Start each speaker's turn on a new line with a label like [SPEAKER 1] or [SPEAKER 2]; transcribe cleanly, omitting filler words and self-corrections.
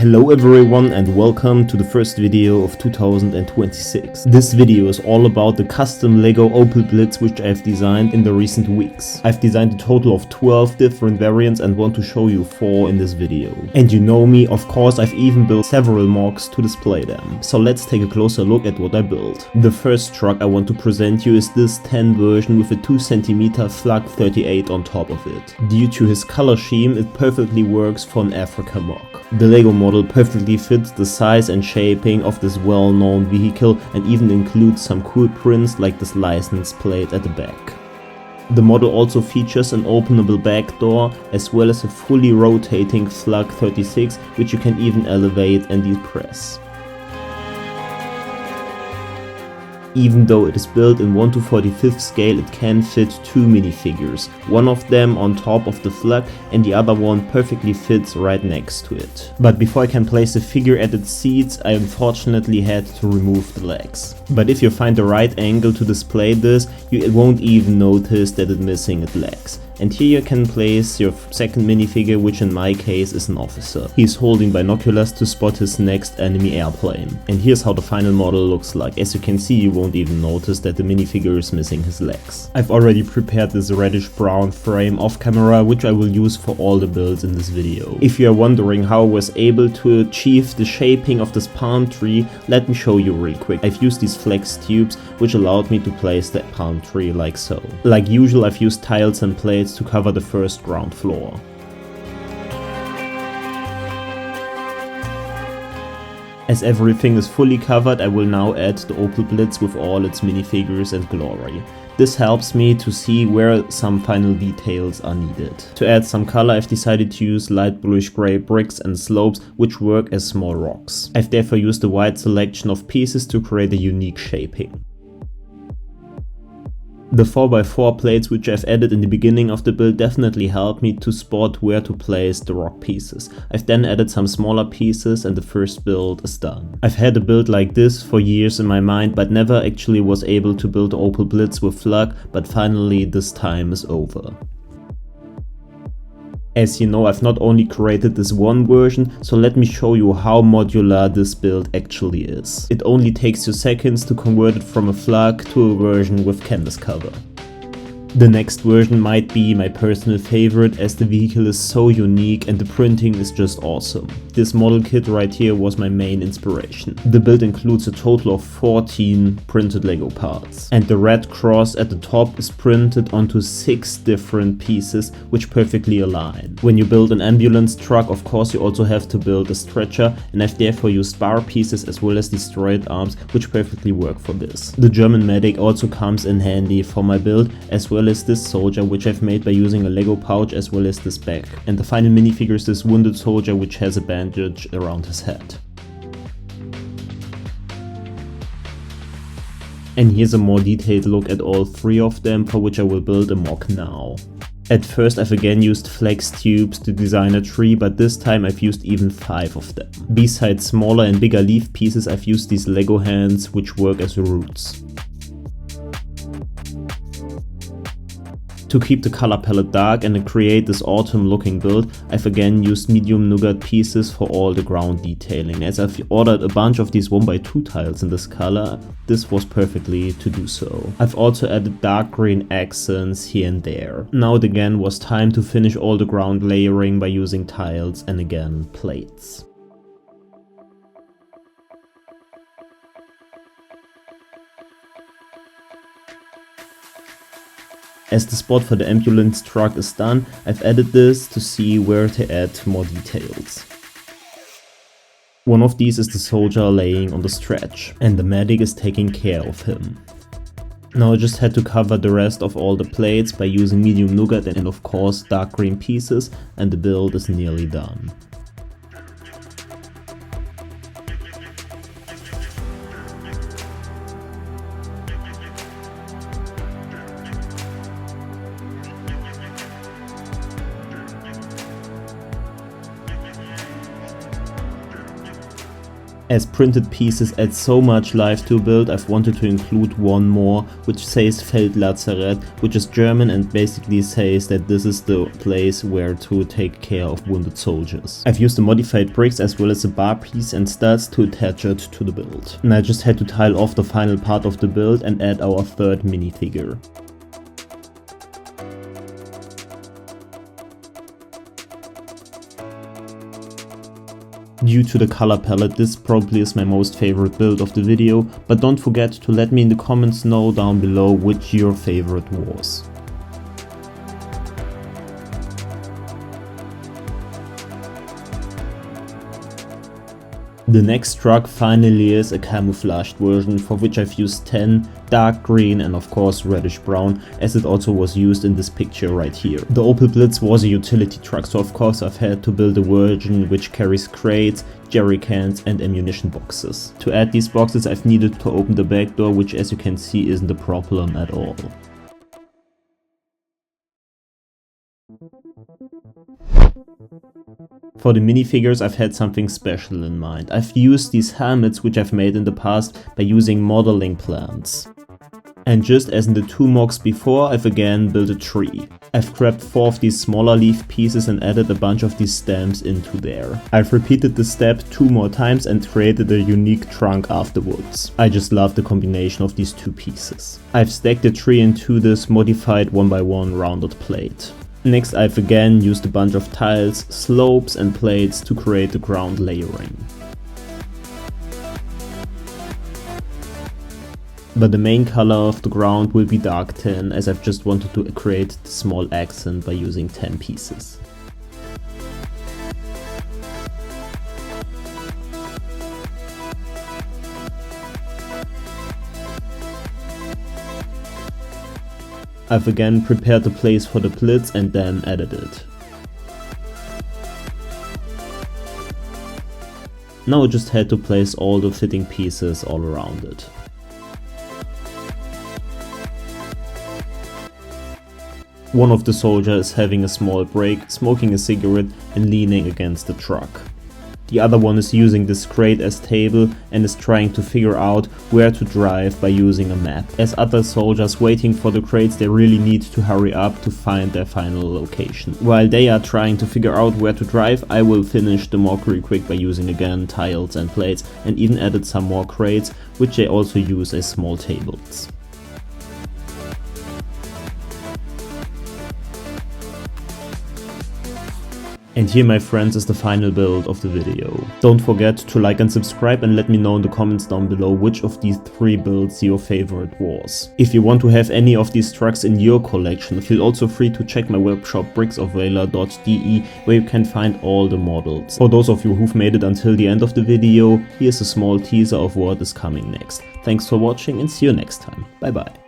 [SPEAKER 1] Hello everyone and welcome to the first video of 2026. This video is all about the custom Lego Opel Blitz which I've designed in the recent weeks. I've designed a total of 12 different variants and want to show you 4 in this video. And you know me, of course I've even built several MOCs to display them. So let's take a closer look at what I built. The first truck I want to present you is this 10 version with a 2 cm Flak 38 on top of it. Due to his color scheme, it perfectly works for an Africa MOC. The Lego model perfectly fits the size and shaping of this well-known vehicle and even includes some cool prints like this license plate at the back. The model also features an openable back door as well as a fully rotating Flak 36 which you can even elevate and depress. Even though it is built in 1/45 scale, it can fit 2 minifigures, one of them on top of the Flak and the other one perfectly fits right next to it. But before I can place the figure at its seats, I unfortunately had to remove the legs. But if you find the right angle to display this, you won't even notice that it's missing its legs. And here you can place your second minifigure, which in my case is an officer. He's holding binoculars to spot his next enemy airplane. And here's how the final model looks like. As you can see, you won't even notice that the minifigure is missing his legs. I've already prepared this reddish brown frame off camera, which I will use for all the builds in this video. If you are wondering how I was able to achieve the shaping of this palm tree, let me show you real quick. I've used these flex tubes, which allowed me to place the palm tree like so. Like usual, I've used tiles and plates to cover the first ground floor. As everything is fully covered, I will now add the Opel Blitz with all its minifigures and glory. This helps me to see where some final details are needed. To add some color, I've decided to use light bluish grey bricks and slopes which work as small rocks. I've therefore used a wide selection of pieces to create a unique shaping. The 4x4 plates which I've added in the beginning of the build definitely helped me to spot where to place the rock pieces. I've then added some smaller pieces and the first build is done. I've had a build like this for years in my mind but never actually was able to build the Opel Blitz with Flak, but finally this time is over. As you know, I've not only created this one version, so let me show you how modular this build actually is. It only takes you seconds to convert it from a Flak to a version with canvas cover. The next version might be my personal favorite as the vehicle is so unique and the printing is just awesome. This model kit right here was my main inspiration. The build includes a total of 14 printed Lego parts. And the red cross at the top is printed onto 6 different pieces which perfectly align. When you build an ambulance truck, of course you also have to build a stretcher, and I've therefore used bar pieces as well as destroyed arms which perfectly work for this. The German medic also comes in handy for my build, as well as this soldier which I've made by using a Lego pouch as well as this bag. And the final minifigure is this wounded soldier which has a bandage around his head. And here's a more detailed look at all 3 of them, for which I will build a MOC now. At first I've again used flex tubes to design a tree, but this time I've used even 5 of them. Besides smaller and bigger leaf pieces, I've used these Lego hands which work as roots. To keep the color palette dark and to create this autumn looking build, I've again used medium nougat pieces for all the ground detailing. As I've ordered a bunch of these 1x2 tiles in this color, this was perfectly to do so. I've also added dark green accents here and there. Now it again was time to finish all the ground layering by using tiles and again plates. As the spot for the ambulance truck is done, I've added this to see where to add more details. One of these is the soldier laying on the stretch, and the medic is taking care of him. Now I just had to cover the rest of all the plates by using medium nougat and of course dark green pieces, and the build is nearly done. As printed pieces add so much life to a build, I've wanted to include one more, which says Feldlazarett, which is German and basically says that this is the place where to take care of wounded soldiers. I've used the modified bricks as well as a bar piece and studs to attach it to the build. And I just had to tile off the final part of the build and add our third minifigure. Due to the color palette, this probably is my most favorite build of the video, but don't forget to let me in the comments know down below which your favorite was. The next truck finally is a camouflaged version, for which I've used 10 dark green and of course reddish brown, as it also was used in this picture right here. The Opel Blitz was a utility truck, so of course I've had to build a version which carries crates, jerry cans and ammunition boxes. To add these boxes I've needed to open the back door, which as you can see isn't a problem at all. For the minifigures I've had something special in mind. I've used these helmets which I've made in the past by using modeling plans. And just as in the 2 MOCs before, I've again built a tree. I've grabbed 4 of these smaller leaf pieces and added a bunch of these stems into there. I've repeated the step 2 more times and created a unique trunk afterwards. I just love the combination of these 2 pieces. I've stacked the tree into this modified 1x1 rounded plate. Next I've again used a bunch of tiles, slopes and plates to create the ground layering. But the main color of the ground will be dark tan, as I've just wanted to create the small accent by using 10 pieces. I've again prepared the place for the Blitz and then added it. Now I just had to place all the fitting pieces all around it. One of the soldiers is having a small break, smoking a cigarette and leaning against the truck. The other one is using this crate as table and is trying to figure out where to drive by using a map. As other soldiers waiting for the crates, they really need to hurry up to find their final location. While they are trying to figure out where to drive, I will finish the MOC real quick by using again tiles and plates, and even added some more crates, which they also use as small tables. And here, my friends, is the final build of the video. Don't forget to like and subscribe and let me know in the comments down below which of these 3 builds your favorite was. If you want to have any of these trucks in your collection, feel also free to check my webshop bricksofvalor.de, where you can find all the models. For those of you who've made it until the end of the video, here's a small teaser of what is coming next. Thanks for watching and see you next time. Bye bye.